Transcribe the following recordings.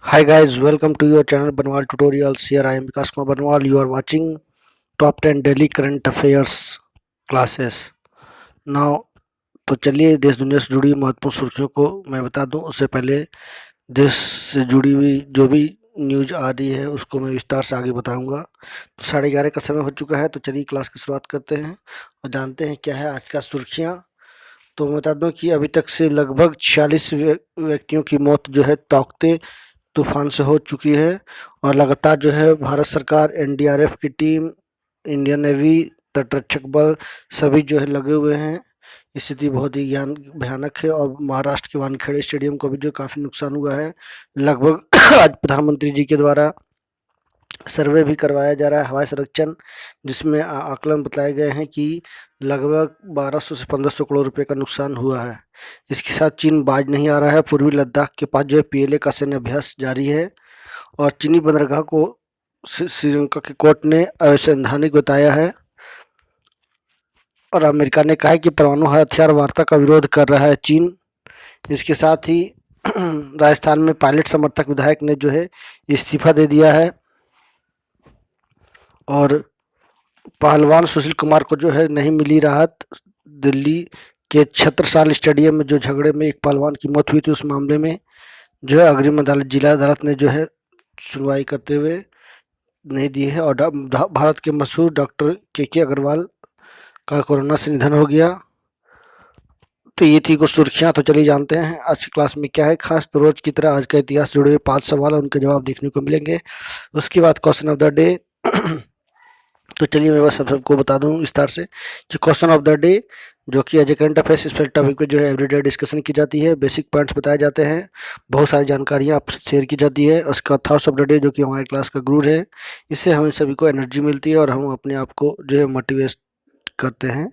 Hi guys, welcome to your channel Banwal Tutorials. Here I am Vikas Kumar Banwal. You are watching Top 10 Daily Current Affairs classes. Now, तो चलिए देश दुनिया से जुड़ी महत्वपूर्ण सुर्खियों को मैं बता दूं। उससे पहले देश से जुड़ी हुई जो भी न्यूज आ रही है उसको मैं विस्तार से आगे बताऊंगा। तो 11:30 का समय हो चुका है, तो चलिए क्लास की शुरुआत करते हैं और जानते हैं क्या है आज का सुर्खियां। तो मैं बता दूं कि अभी तक से लगभग 46 व्यक्तियों की मौत जो है ताउते तूफान से हो चुकी है और लगातार जो है भारत सरकार, एनडीआरएफ की टीम, इंडियन नेवी, तटरक्षक बल सभी जो है लगे हुए हैं। स्थिति बहुत ही भयानक है और महाराष्ट्र के वानखेड़े स्टेडियम को भी जो काफ़ी नुकसान हुआ है। लगभग आज प्रधानमंत्री जी के द्वारा सर्वे भी करवाया जा रहा है, हवाई संरक्षण, जिसमें आकलन बताए गए हैं कि लगभग 1200 से 1500 करोड़ रुपए का नुकसान हुआ है। इसके साथ चीन बाज नहीं आ रहा है। पूर्वी लद्दाख के पास जो है पीएलए का सैन्य अभ्यास जारी है और चीनी बंदरगाह को श्रीलंका की कोर्ट ने अवैधानिक बताया है और अमेरिका ने कहा है कि परमाणु हथियार वार्ता का विरोध कर रहा है चीन। इसके साथ ही राजस्थान में पायलट समर्थक विधायक ने जो है इस्तीफा दे दिया है और पहलवान सुशील कुमार को जो है नहीं मिली राहत। दिल्ली के छत्रसाल स्टेडियम में जो झगड़े में एक पहलवान की मौत हुई थी, उस मामले में जो है अग्रिम अदालत, जिला अदालत ने जो है सुनवाई करते हुए नहीं दी है और भारत के मशहूर डॉक्टर के अग्रवाल का कोरोना से निधन हो गया। तो ये थी कुछ सुर्खियां। तो चलिए जानते हैं आज की क्लास में क्या है खास। तो रोज की तरह आज का इतिहास जुड़े हुए 5 सवाल और उनके जवाब देखने को मिलेंगे। उसके बाद क्वेश्चन ऑफ द डे। तो चलिए मैं बस सबको बता दूं विस्तार से कि क्वेश्चन ऑफ द डे जो कि एज ए करंट अफेयर्स इस टॉपिक पे जो है एवरीडे डिस्कशन की जाती है, बेसिक पॉइंट्स बताए जाते हैं, बहुत सारी जानकारियाँ आपसे शेयर की जाती है। उसका थॉट्स ऑफ द डे जो कि हमारे क्लास का गुरु है, इससे हमें सभी को एनर्जी मिलती है और हम अपने आप को जो है मोटिवेट करते हैं।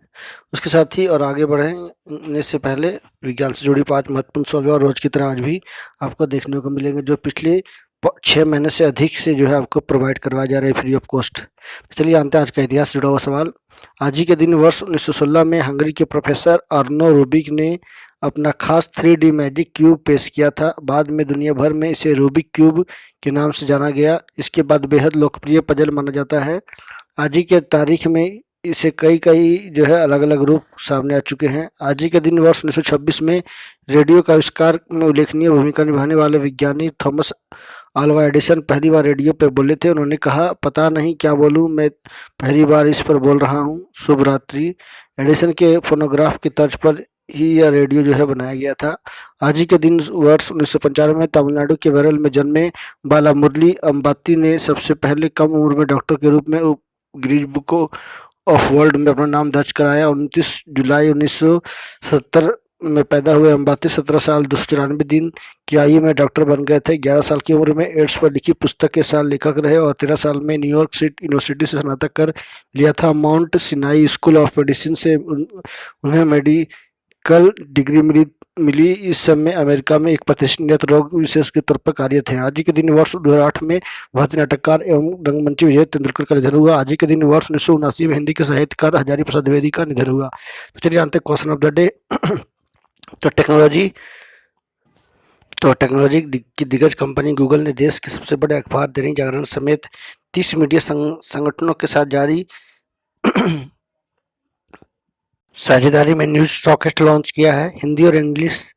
उसके साथ ही और आगे बढ़ने से पहले विज्ञान से जुड़ी 5 महत्वपूर्ण सवाल और रोज की तरह आज भी आपको देखने को मिलेंगे, जो पिछले 6 महीने से अधिक से जो है आपको प्रोवाइड करवाया जा रहा है फ्री ऑफ कॉस्ट। तो चलिए जानते हैं आज का इतिहास जुड़ा हुआ सवाल। आज ही के दिन वर्ष 1916 में हंगरी के प्रोफेसर अर्नो रूबिक ने अपना खास 3D मैजिक क्यूब पेश किया था। बाद में दुनिया भर में इसे रूबिक क्यूब के नाम से जाना गया। इसके बाद बेहद लोकप्रिय पजल माना जाता है। आज ही के तारीख में इसे कई जो है अलग अलग रूप सामने आ चुके हैं। आज ही के दिन वर्ष 1926 में रेडियो का आविष्कार में उल्लेखनीय भूमिका निभाने वाले विज्ञानी थॉमस अल्वा एडिसन पहली बार रेडियो पर बोले थे। उन्होंने कहा, पता नहीं क्या बोलूं, मैं पहली बार इस पर बोल रहा हूं, शुभ रात्रि। एडिसन के फोनोग्राफ की तर्ज पर ही यह रेडियो जो है बनाया गया था। आज ही के दिन वर्ष 1995 में तमिलनाडु के वेरल में जन्मे बालामुरली अम्बाती ने सबसे पहले कम उम्र में डॉक्टर के रूप में गिनीज बुक ऑफ वर्ल्ड में अपना नाम दर्ज कराया। 29 जुलाई 1970 में पैदा हुए अम्बाती 17 साल 294 दिन की आयु में डॉक्टर बन गए थे। 11 साल की उम्र में एड्स पर लिखी पुस्तक के साथ लेखक रहे और 13 साल में न्यूयॉर्क सिटी यूनिवर्सिटी से स्नातक कर लिया था। Mount Sinai school of medicine से उन्हें मेडिकल डिग्री मिली। इस समय अमेरिका में एक प्रतिष्ठित रोग विशेष के तौर पर कार्यरत हैं। आज ही के दिन वर्ष 2008 में भारतीय नाटककार एवं रंगमंची विजय तेंदुलकर का निधन हुआ। आज ही के दिन वर्ष 1979 में हिंदी के साहित्यकार हजारी प्रसाद द्विवेदी का निधन हुआ। तो चलिए जानते हैं क्वेश्चन ऑफ द डे। तो टेक्नोलॉजी की दिग्गज कंपनी गूगल ने देश के सबसे बड़े अखबार दैनिक जागरण समेत 30 मीडिया संगठनों के साथ जारी साझेदारी में न्यूज सॉकेट लॉन्च किया है। हिंदी और इंग्लिश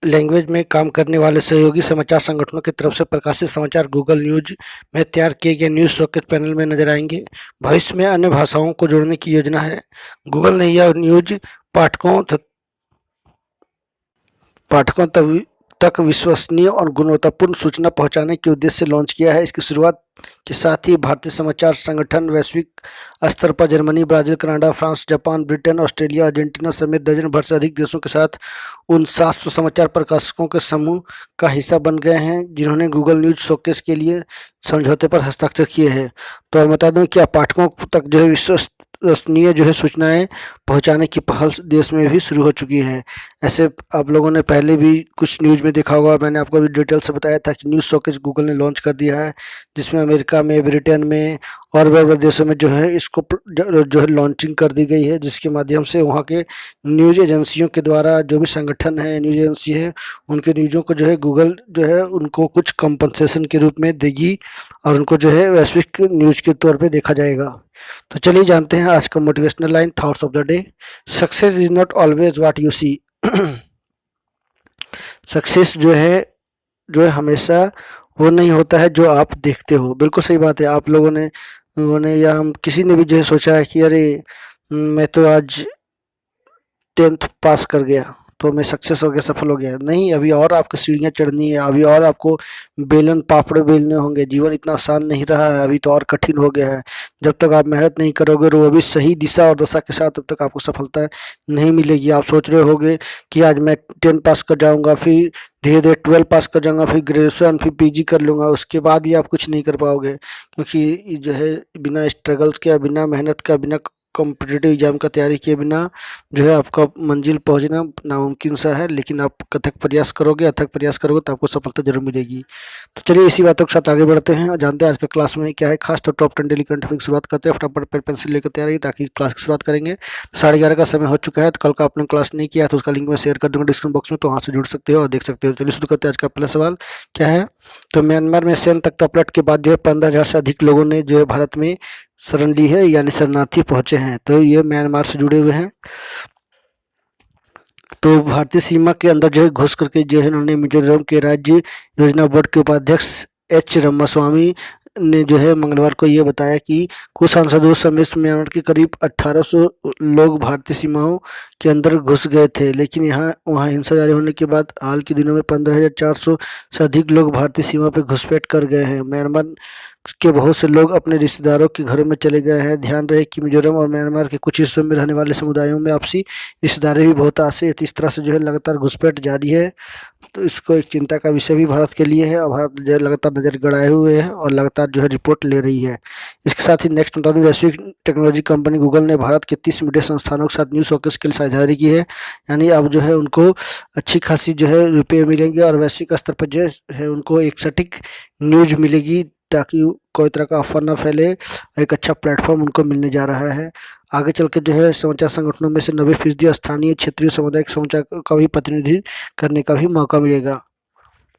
लैंग्वेज में काम करने वाले सहयोगी समाचार संगठनों की तरफ से प्रकाशित समाचार गूगल न्यूज में तैयार किए गए न्यूज सॉकेट पैनल में नजर आएंगे। भविष्य में अन्य भाषाओं को जोड़ने की योजना है। गूगल ने यह न्यूज पाठकों तक विश्वसनीय और गुणवत्तापूर्ण सूचना पहुंचाने के उद्देश्य से लॉन्च किया है। इसकी शुरुआत के साथ ही भारतीय समाचार संगठन वैश्विक स्तर पर Germany, Brazil, Canada, France, Japan, Britain, Australia, Argentina समेत दर्जन भर से अधिक देशों के साथ उन 700 समाचार प्रकाशकों के समूह का हिस्सा बन गए हैं जिन्होंने गूगल न्यूज शोकेस के लिए समझौते पर हस्ताक्षर किए हैं। तो बता दूं कि पाठकों तक जो है विश्वसनीय जो है सूचनाएं पहुंचाने की पहल देश में भी शुरू हो चुकी है। ऐसे आप लोगों ने पहले भी कुछ न्यूज में देखा होगा, मैंने आपको भी डिटेल से बताया था कि न्यूज शोकेस गूगल ने लॉन्च कर दिया है, जिसमें अमेरिका में, ब्रिटेन में और बड़े-बड़े देशों में जो है इसको जो है लॉन्चिंग कर दी गई है, जिसके माध्यम से वहाँ के न्यूज़ एजेंसियों के द्वारा जो भी संगठन है, न्यूज़ एजेंसी है, उनके न्यूज़ों को जो है गूगल जो है उनको कुछ कंपनसेशन के रूप में देगी और उनको जो है वैश्विक न्यूज़ के तौर पे देखा जाएगा। तो चलिए जानते हैं आज का motivational line, thoughts of the day. Success is not always what you see. Success जो है हमेशा वो नहीं होता है जो आप देखते हो। बिल्कुल सही बात है। आप लोगों ने या हम किसी ने भी जो है सोचा है कि अरे मैं तो आज 10th पास कर गया तो मैं सक्सेस हो गया, सफल हो गया। नहीं, अभी और आपको सीढ़ियाँ चढ़नी है, अभी और आपको बेलन पापड़ बेलने होंगे। जीवन इतना आसान नहीं रहा है, अभी तो और कठिन हो गया है। जब तक आप मेहनत नहीं करोगे और वो भी सही दिशा और दशा के साथ, तब तक आपको सफलता नहीं मिलेगी। आप सोच रहे होगे कि आज मैं 10 पास कर जाऊंगा, फिर धीरे धीरे 12 पास कर जाऊंगा, फिर ग्रेजुएशन, फिर पीजी कर लूंगा, उसके बाद ही आप कुछ नहीं कर पाओगे। क्योंकि ये जो है बिना स्ट्रगल्स के, बिना मेहनत का, बिना कॉम्पिटिटिव एग्जाम का तैयारी किए बिना जो है आपका मंजिल पहुंचना नामुमकिन सा है। लेकिन आप अथक प्रयास करोगे तो आपको सफलता जरूर मिलेगी। तो चलिए इसी बातों के साथ आगे बढ़ते हैं और जानते हैं आज का क्लास में क्या है खास। तो टॉप 10 डेली करंट अफेयर की शुरुआत करते हैं। फटाफट पेन पेंसिल लेकर तैयार रहिए ताकि क्लास की शुरुआत करेंगे। 11:30 का समय हो चुका है। तो कल का आपने क्लास नहीं किया तो उसका लिंक मैं शेयर कर दूंगा डिस्क्रिप्शन बॉक्स में, तो वहाँ से जुड़ सकते हो और देख सकते हो। चलिए शुरू करते हैं। आज का पहला सवाल क्या है। तो म्यांमार में सैन्य तख्तापलट के बाद जो है 15,000 से अधिक लोगों ने जो है भारत में शरण ली है, यानी शरणार्थी पहुंचे हैं। तो ये म्यांमार से जुड़े हुए हैं। तो भारतीय सीमा के अंदर जो है घुस करके जो है उन्होंने मिजोरम के राज्य योजना बोर्ड के उपाध्यक्ष एच रामास्वामी ने जो है मंगलवार को ये बताया कि कुछ सांसदों समेत म्यांमार के करीब 1800 लोग भारतीय सीमाओं के अंदर घुस गए थे। लेकिन वहाँ हिंसा जारी होने के बाद हाल के दिनों में 15,400 से अधिक लोग भारतीय सीमा पर घुसपैठ कर गए हैं। म्यांमार के बहुत से लोग अपने रिश्तेदारों के घरों में चले गए हैं। ध्यान रहे कि मिजोरम और म्यांमार के कुछ हिस्सों में रहने वाले समुदायों में आपसी रिश्तेदारी भी बहुत आसे है। इस तरह से जो है लगातार घुसपैठ जारी है। तो इसको एक चिंता का विषय भी भारत के लिए है और भारत जो है लगातार नजर गड़ाए हुए है और लगातार जो है रिपोर्ट ले रही है। इसके साथ ही नेक्स्ट बता दूं, वैश्विक टेक्नोलॉजी कंपनी गूगल ने भारत के 30 मीडिया संस्थानों के साथ न्यूज़ शोकेस के लिए साझेदारी की है। यानी अब जो है उनको अच्छी खासी जो है रुपये मिलेंगे और वैश्विक स्तर पर जो है उनको एक सटीक न्यूज मिलेगी ताकि कोई तरह का अफवाह न फैले। एक अच्छा प्लेटफॉर्म उनको मिलने जा रहा है। आगे चल के जो है समाचार संगठनों में से 90% स्थानीय क्षेत्रीय सामुदायिक समाचार का भी प्रतिनिधि करने का भी मौका मिलेगा।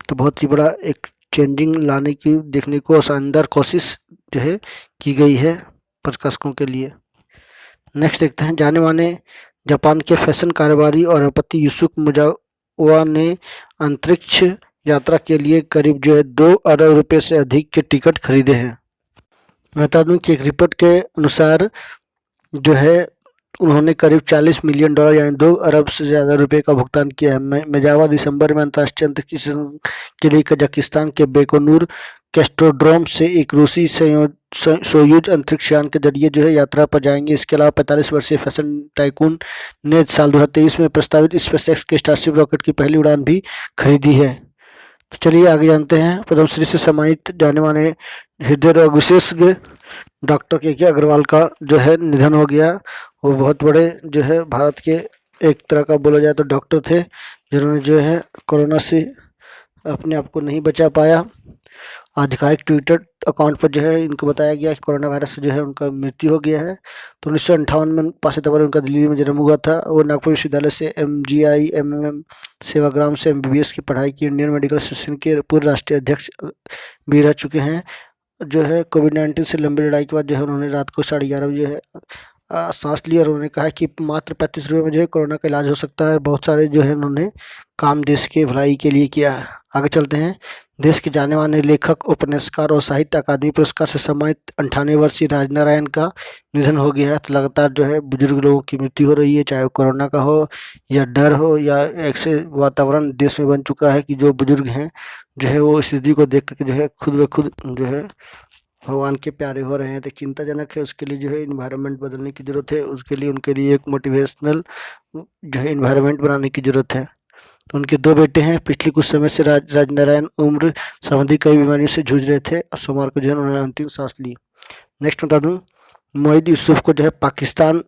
तो बहुत ही बड़ा एक चेंजिंग लाने की देखने को शानदार कोशिश जो है की गई है प्रकाशकों के लिए। नेक्स्ट देखते हैं। जाने माने जापान के फैशन कारोबारी और अरबपति यूसुफ मुजावा ने अंतरिक्ष यात्रा के लिए करीब जो है 2 अरब रुपए से अधिक के टिकट खरीदे हैं। मैं बता दूं कि एक रिपोर्ट के अनुसार जो है उन्होंने करीब $40 मिलियन यानी 2 अरब से ज़्यादा रुपए का भुगतान किया है। मुजावा दिसंबर में अंतर्राष्ट्रीय अंतरिक्ष स्टेशन के लिए कजाकिस्तान के बेकोनूर कैस्ट्रोड्रोम से एक रूसी सोयूज अंतरिक्ष यान के जरिए जो है यात्रा पर जाएंगे। इसके अलावा 45 वर्षीय फैशन टाइकून ने साल 2023 में प्रस्तावित स्पेसएक्स के स्टारशिप रॉकेट की पहली उड़ान भी खरीदी है। तो चलिए आगे जानते हैं। पद्मश्री से सम्मानित जाने माने हृदय रोग विशेषज्ञ डॉक्टर के अग्रवाल का जो है निधन हो गया। वो बहुत बड़े जो है भारत के एक तरह का बोला जाए तो डॉक्टर थे, जिन्होंने जो है कोरोना से अपने आप को नहीं बचा पाया। आधिकारिक ट्विटर अकाउंट पर जो है इनको बताया गया कि कोरोना वायरस से जो है उनका मृत्यु हो गया है। तो 1958 में 5 सितंबर उनका दिल्ली में जन्म हुआ था। वो नागपुर विश्वविद्यालय से MGI MMM सेवाग्राम से MBBS की पढ़ाई की। इंडियन मेडिकल एसोसिएशन के पूर्व राष्ट्रीय अध्यक्ष भी रह चुके हैं। जो है कोविड-19 से लंबी लड़ाई के बाद जो है उन्होंने रात को 11:30 बजे जो है सांस ली और उन्होंने कहा कि मात्र 35 रुपये में जो है कोरोना का इलाज हो सकता है। बहुत सारे जो है उन्होंने काम देश के भलाई के लिए किया है। आगे चलते हैं। देश के जाने माने लेखक, उपन्यासकार और साहित्य अकादमी पुरस्कार से सम्मानित 98 वर्षीय राजनारायण का निधन हो गया है। तो लगातार जो है बुजुर्ग लोगों की मृत्यु हो रही है, चाहे वो कोरोना का हो या डर हो या ऐसे वातावरण देश में बन चुका है कि जो बुजुर्ग हैं जो है वो स्थिति को देख करके जो है खुद ब खुद जो है भगवान के प्यारे हो रहे हैं। तो चिंताजनक है। उसके लिए जो है इन्वायरमेंट बदलने की ज़रूरत है। उसके लिए उनके लिए एक मोटिवेशनल जो है इन्वायरमेंट बनाने की ज़रूरत है। तो उनके 2 बेटे हैं। पिछले कुछ समय से राजनारायण उम्र संबंधी कई बीमारियों से जूझ रहे थे और सोमवार को जो है उन्होंने अंतिम सांस ली। नेक्स्ट बता दूं, मोहित यूसुफ को जो है पाकिस्तान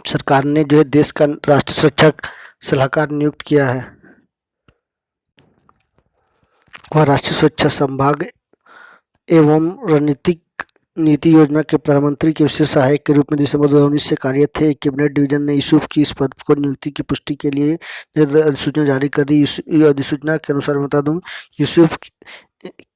सरकार ने जो है देश का राष्ट्रीय सुरक्षा सलाहकार नियुक्त किया है। वह राष्ट्रीय सुरक्षा संभाग एवं रणनीतिक नीति योजना के प्रधानमंत्री के विशेष सहायक के रूप में दिसंबर 2019 से कार्यरत थे। कैबिनेट डिवीजन ने यूसुफ की इस पद को नियुक्ति की पुष्टि के लिए अधिसूचना जारी कर दी। अधिसूचना के अनुसार बता दूं, यूसुफ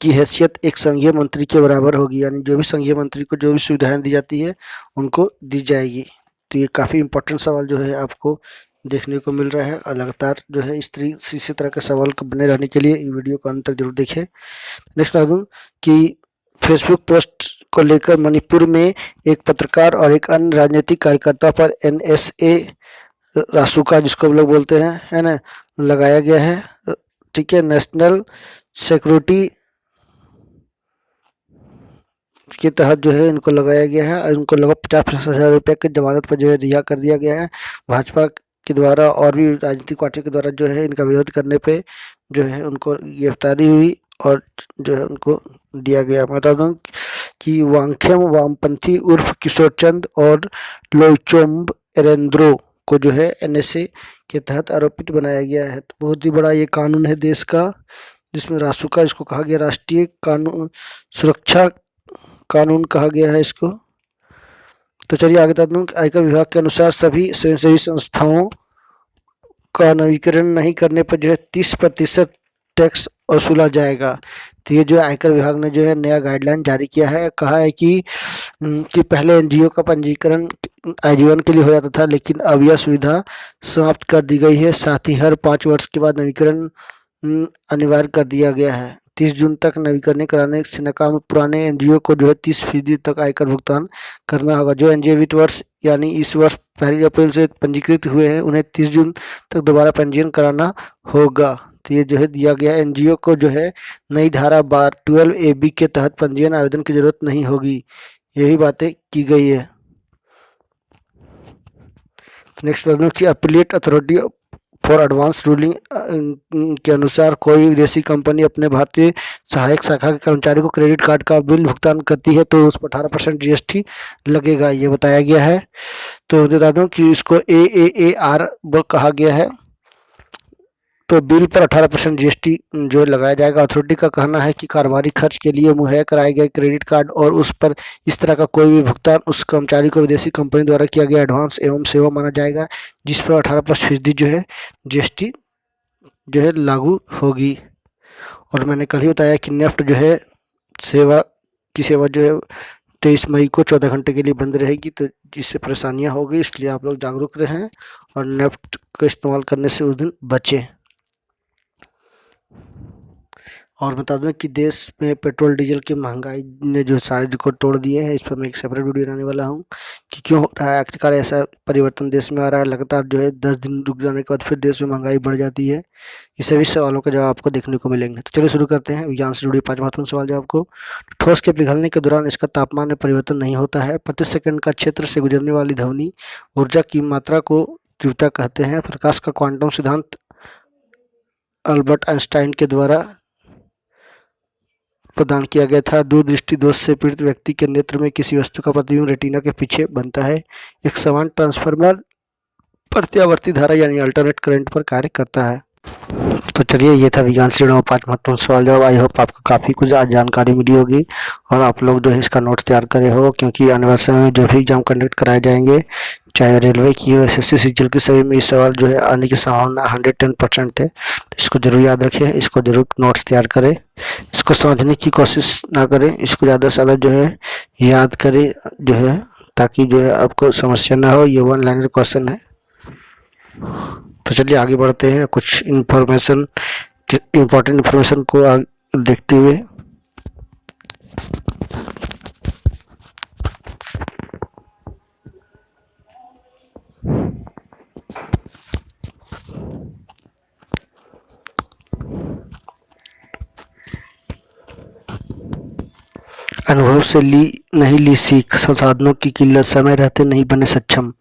की हैसियत एक संघीय मंत्री के बराबर होगी, यानी जो भी संघीय मंत्री को जो भी सुविधाएं दी जाती है उनको दी जाएगी। तो ये काफ़ी इंपॉर्टेंट सवाल जो है आपको देखने को मिल रहा है, और लगातार जो है इसी तरह के सवाल को बने रहने के लिए वीडियो को अंत तक जरूर देखें। नेक्स्ट बता दूं कि फेसबुक पोस्ट को लेकर मणिपुर में एक पत्रकार और एक अन्य राजनीतिक कार्यकर्ता पर NSA रासुका, जिसको हम लोग बोलते हैं, है ना, लगाया गया है। ठीक है, नेशनल सिक्योरिटी के तहत जो है इनको लगाया गया है और इनको लगभग 50-50 हज़ार रुपये की जमानत पर जो है रिहा कर दिया गया है। भाजपा के द्वारा और भी राजनीतिक पार्टियों के द्वारा जो है इनका विरोध करने पे जो है उनको गिरफ्तारी हुई और जो है उनको दिया गया। मैं बता दूं कि वांगखेम वामपंथी उर्फ किशोर चंद और लोइचोम्ब एरेंद्रो को जो है NSA के तहत आरोपित बनाया गया है। तो बहुत ही बड़ा ये कानून है देश का, जिसमें रासुका, इसको कहा गया राष्ट्रीय कानून सुरक्षा कानून कहा गया है इसको। तो चलिए आगे बता दूं कि आयकर विभाग के अनुसार सभी स्वयंसेवी संस्थाओं का नवीकरण नहीं करने पर जो है 30% टैक्स वसूला जाएगा। तो ये जो आयकर विभाग ने जो है नया गाइडलाइन जारी किया है, कहा है कि पहले NGO का पंजीकरण आजीवन के लिए हो जाता था, लेकिन अब यह सुविधा समाप्त कर दी गई है। साथ ही हर 5 वर्ष के बाद नवीकरण अनिवार्य कर दिया गया है। 30 जून तक नवीकरण कराने से नाकाम पुराने NGO को जो है 30% तक आयकर भुगतान करना होगा। जो NGO वित्त वर्ष यानी इस वर्ष 1 अप्रैल से पंजीकृत हुए हैं, उन्हें 30 जून तक दोबारा पंजीयन कराना होगा। तो ये जो है दिया गया NGO को जो है नई धारा 12AB के तहत पंजीयन आवेदन की जरूरत नहीं होगी। यही बातें की गई है। नेक्स्ट की appellate authority for advance ruling के अनुसार कोई विदेशी कंपनी अपने भारतीय सहायक शाखा के कर्मचारी को क्रेडिट कार्ड का बिल भुगतान करती है तो उस पर 18% GST लगेगा, ये बताया गया है। तो बता दूं कि इसको AAAR कहा गया है। तो बिल पर 18% GST जो लगाया जाएगा। अथॉरिटी का कहना है कि कारोबारी खर्च के लिए मुहैया कराए गए क्रेडिट कार्ड और उस पर इस तरह का कोई भी भुगतान उस कर्मचारी को विदेशी कंपनी द्वारा किया गया एडवांस एवं सेवा माना जाएगा, जिस पर 18% जो है GST जो है लागू होगी। और मैंने कल ही बताया कि नेफ्ट जो है सेवा जो है 23 मई को 14 घंटे के लिए बंद रहेगी, तो जिससे परेशानियाँ होगी, इसलिए आप लोग जागरूक रहें और नेफ्ट का इस्तेमाल करने से उस दिन बचें। और बता दूं कि देश में पेट्रोल डीजल की महंगाई ने जो सारे रिकॉर्ड तोड़ दिए हैं, इस पर मैं एक सेपरेट वीडियो बनाने वाला हूं कि क्यों हो रहा है, आखिरकार ऐसा परिवर्तन देश में आ रहा है। लगातार जो है 10 दिन रुक जाने के बाद फिर देश में महंगाई बढ़ जाती है। ये सभी सवालों के जवाब आपको देखने को मिलेंगे। तो चलिए शुरू करते हैं विज्ञान से जुड़े 5 महत्वपूर्ण सवाल जवाब को। ठोस के पिघलने के दौरान इसका तापमान में परिवर्तन नहीं होता है। प्रति सेकंड का क्षेत्र से गुजरने वाली ध्वनि ऊर्जा की मात्रा को तीव्रता कहते हैं। प्रकाश का क्वांटम सिद्धांत अल्बर्ट आइंस्टाइन के द्वारा प्रदान किया गया था। दूरदृष्टि दोष से पीड़ित व्यक्ति के नेत्र में किसी वस्तु का प्रतिबिंब रेटिना के पीछे बनता है। एक समान ट्रांसफार्मर प्रत्यावर्ती धारा यानी अल्टरनेट करंट पर कार्य करता है। तो चलिए ये था विज्ञान से जुड़ा 5 महत्वपूर्ण सवाल जवाब। आई होप आपको काफ़ी कुछ आज जानकारी मिली होगी और आप लोग जो है इसका नोट्स तैयार करे हो, क्योंकि आने वाले समय में जो भी एग्जाम कंडक्ट कराए जाएंगे, चाहे रेलवे की हो, SSC CGL के सभी में इस सवाल जो है आने की संभावना 110% है। तो इसको जरूर याद रखें, इसको जरूर नोट्स तैयार करें, इसको समझने की कोशिश ना करें, इसको ज़्यादा से ज़्यादा जो है याद करें जो है, ताकि जो है आपको समस्या ना हो। ये 1 लाइनर क्वेश्चन है। तो चलिए आगे बढ़ते हैं, कुछ इम्पोर्टेंट इन्फॉर्मेशन को देखते हुए। अनुभव से नहीं ली सीख, संसाधनों की किल्लत, समय रहते नहीं बने सक्षम।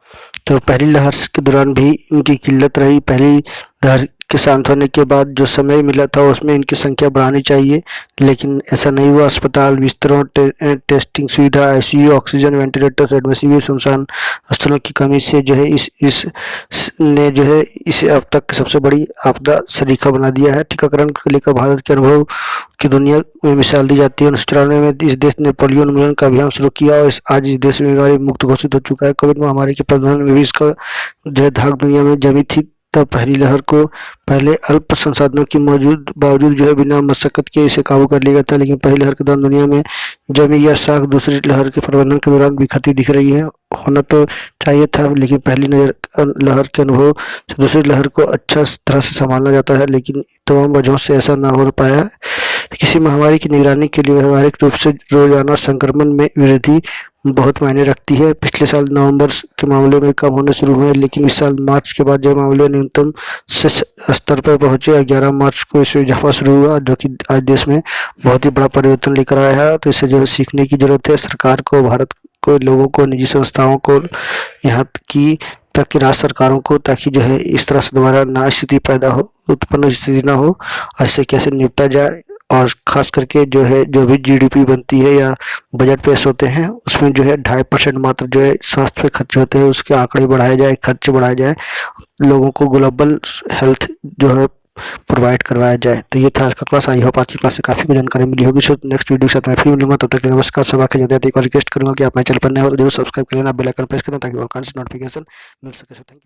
तो पहली लहर के दौरान भी इनकी किल्लत रही। पहली लहर के शांत होने के बाद जो समय मिला था उसमें इनकी संख्या बढ़ानी चाहिए, लेकिन ऐसा नहीं हुआ। अस्पताल, बिस्तरों, टेस्टिंग सुविधा, आईसीयू, ऑक्सीजन, वेंटिलेटर्स, एडमिसिव, सुनसान स्थलों की कमी से जो है इस ने जो है इसे अब तक की सबसे बड़ी आपदा सलीका बना दिया है। टीकाकरण को लेकर भारत के अनुभव की दुनिया में मिसाल दी जाती है। 1994 में इस देश ने पोलियो उन्मूलन का अभियान शुरू किया और आज इस देश में बीमारी मुक्त घोषित हो चुका है। कोविड महामारी के प्रबंधन में भी इसका जो है धाक दुनिया में जमी थी। तब पहली लहर को पहले अल्प संसाधनों की बावजूद जो है बिना मशक्कत के इसे काबू कर लिया गया था, लेकिन पहली लहर के दौरान दुनिया में जमी यह साख दूसरी लहर के प्रबंधन के दौरान बिखरती दिख रही है। होना तो चाहिए था, लेकिन पहली लहर के अनुभव से दूसरी लहर को अच्छा तरह से संभालना जाता है, लेकिन तमाम वजहों से ऐसा ना हो पाया है। किसी महामारी की निगरानी के लिए व्यावहारिक रूप से रोजाना संक्रमण में वृद्धि बहुत मायने रखती है। पिछले साल नवंबर के मामले में कम होने शुरू हुए, लेकिन इस साल मार्च के बाद जब मामले न्यूनतम स्तर पर पहुंचे, 11 मार्च को इसमें इजाफा शुरू हुआ, जो कि आज देश में बहुत ही बड़ा परिवर्तन लेकर आया है। तो इससे जो है सीखने की जरूरत है सरकार को, भारत को, लोगों को, निजी संस्थाओं को, यहाँ की तक की राज्य सरकारों को, ताकि जो है इस तरह से दोबारा ना स्थिति पैदा हो, उत्पन्न स्थिति ना हो, ऐसे कैसे निपटा जाए। और खास करके जो है जो भी जीडीपी बनती है या बजट पेश होते हैं उसमें जो है 2.5% मात्र जो है स्वास्थ्य पे खर्च होते हैं, उसके आंकड़े बढ़ाए जाए, खर्च बढ़ाया जाए, लोगों को ग्लोबल हेल्थ जो है प्रोवाइड करवाया जाए। तो ये था आज का क्लास। आई होप आज की क्लास से काफ़ी कुछ जानकारी मिली होगी। सो नेक्स्ट वीडियो के साथ मैं फिर मिलूंगा, तब तक नमस्कार। सभा के जाते एक और रिक्वेस्ट करूंगा कि आप मेरे चैनल पर नए हो तो जरूर सब्सक्राइब कर लेना, बेल आइकन प्रेस कर देना ताकि और नोटिफिकेशन मिल सके। So thank you.